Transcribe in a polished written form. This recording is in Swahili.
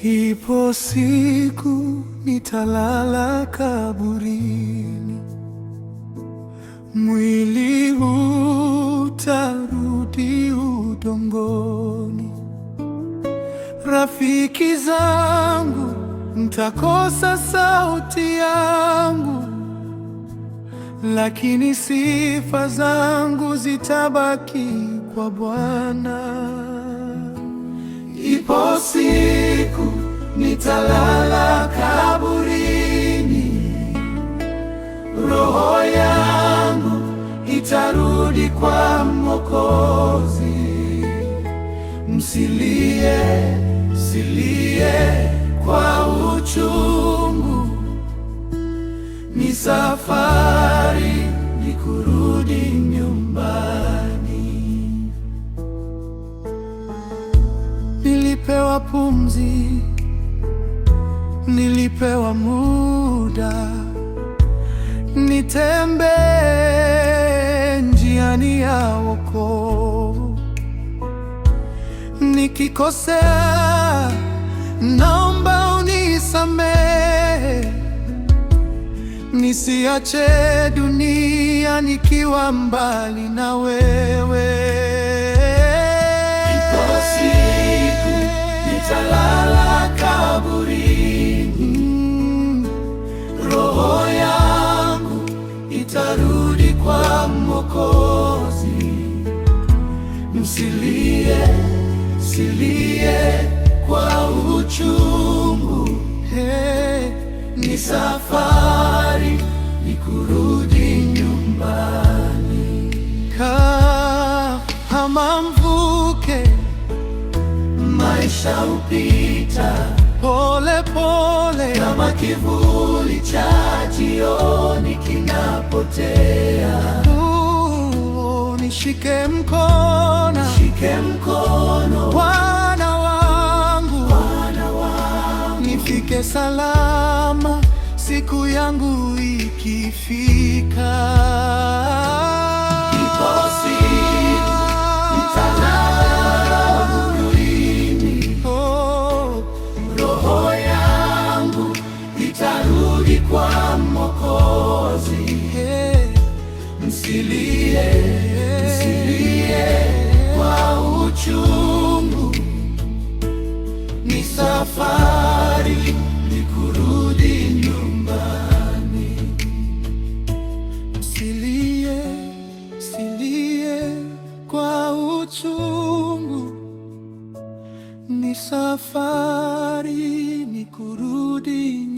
Ipo siku nitalala kaburini, mwili utarudi udongoni. Rafiki zangu, mtakosa sauti yangu, lakini sifa zangu zitabaki kwa Bwana. Ipo siku nitalala kaburini, roho yangu itarudi kwa Mwokozi. Msilie, silie kwa uchungu, ni safari, ni kurudi nyumbani. Nilipewa pumzi, nilipewa muda, nitembee njiani ya wokovu. Nikikosea, naomba unisamehe, nisiache dunia nikiwa mbali na wewe. Ipo siku nitalala kaburini, roho yangu itarudi kwa Mwokozi. Msilie, silie kwa uchungu, ni safari, ni kurudi nyumbani. Kama mvuke, maisha hupita pole pole, kama kivuli cha jioni kinapotea. Nishike mkono, nishike mkono, Bwana wangu, nifike salama siku yangu ikifika. Ipo siku nitalala kaburini, roho yangu itarudi kwa Mwokozi. Msilie, msilie kwa uchungu, ni safari, ni kurudi nyumbani. Msilie, msilie kwa uchungu, ni safari, ni kurudi nyumbani.